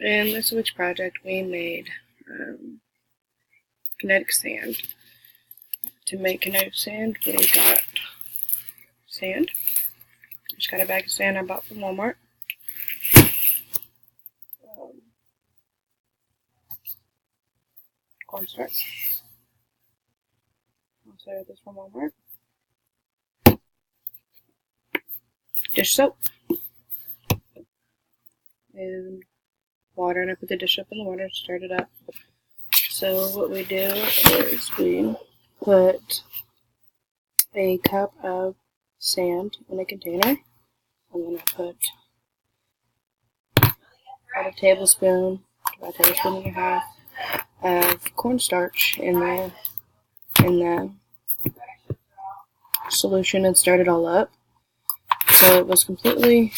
In the Switch project, we made kinetic sand. To make kinetic sand, we got sand. Just got a bag of sand I bought from Walmart. Cornstarch. Also got this from Walmart. Dish soap. And water, and I put the dish soap in the water, stirred it up. So what we do is we put a cup of sand in a container, and then I put about a tablespoon and a half of cornstarch in the solution and stirred it all up. So it was completely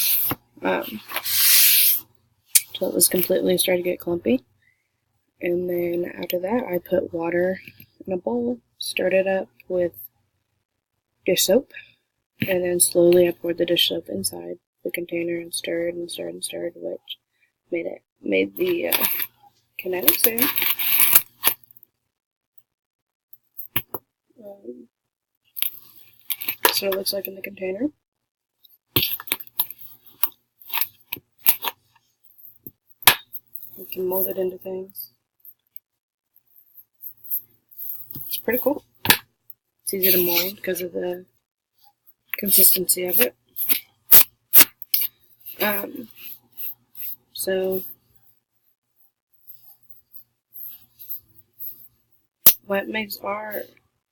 started to get clumpy. And then after that, I put water in a bowl, stirred it up with dish soap, and then slowly I poured the dish soap inside the container and stirred, which made the kinetic sand. So it looks like in the container. You can mold it into things. It's pretty cool. It's easy to mold because of the consistency of it. So what makes our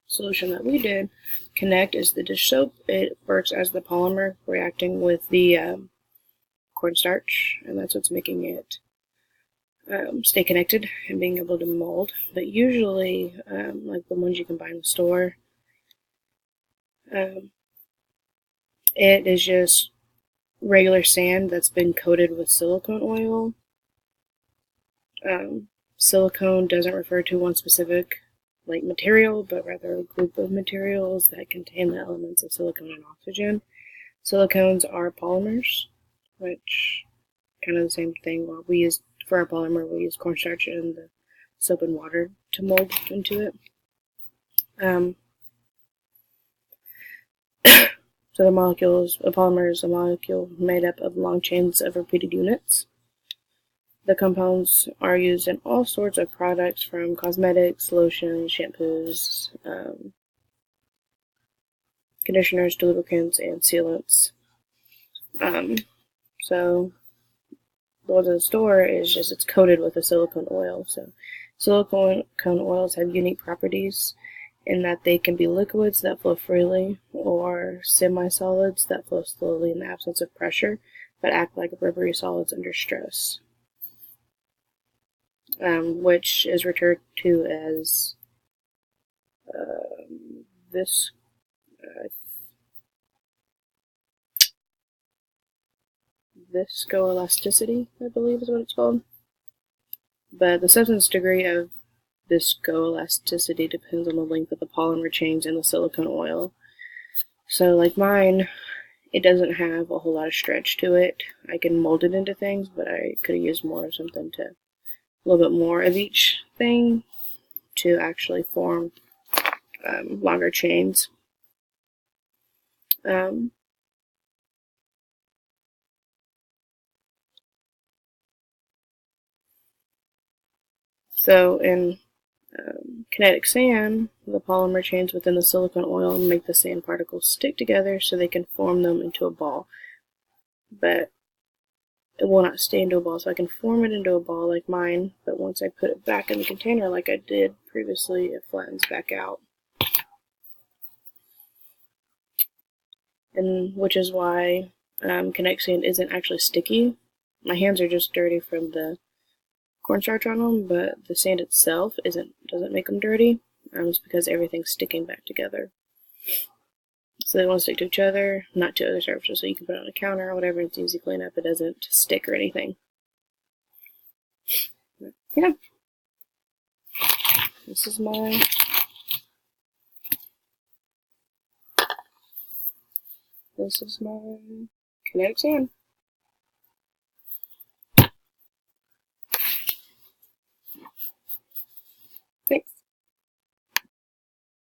solution that we did connect is the dish soap. It works as the polymer reacting with the cornstarch, and that's what's making it stay connected and being able to mold. But usually, like the ones you can buy in the store, it is just regular sand that's been coated with silicone oil. Silicone doesn't refer to one specific material, but rather a group of materials that contain the elements of silicone and oxygen. Silicones are polymers, which kind of the same thing. Well, we use for our polymer, we use cornstarch and the soap and water to mold into it. So a polymer is a molecule made up of long chains of repeated units. The compounds are used in all sorts of products, from cosmetics, lotions, shampoos, conditioners to lubricants and sealants. So the ones in the store is just it's coated with a silicone oil. So silicone oils have unique properties in that they can be liquids that flow freely or semi-solids that flow slowly in the absence of pressure, but act like rubbery solids under stress. Which is referred to as viscoelasticity, I believe is what it's called. But the substance degree of viscoelasticity depends on the length of the polymer chains in the silicone oil. So like mine, it doesn't have a whole lot of stretch to it. I can mold it into things, but I could have used more of something to a little bit more of each thing to actually form longer chains. So in kinetic sand, the polymer chains within the silicone oil make the sand particles stick together so they can form them into a ball. But it will not stay into a ball, so I can form it into a ball like mine, but once I put it back in the container like I did previously, it flattens back out. And which is why kinetic sand isn't actually sticky. My hands are just dirty from the cornstarch on them, but the sand itself doesn't make them dirty. It's because everything's sticking back together. So they won't stick to each other, not to other surfaces. So you can put it on a counter or whatever, it's easy to clean up. It doesn't stick or anything. But, yeah. This is my kinetic sand.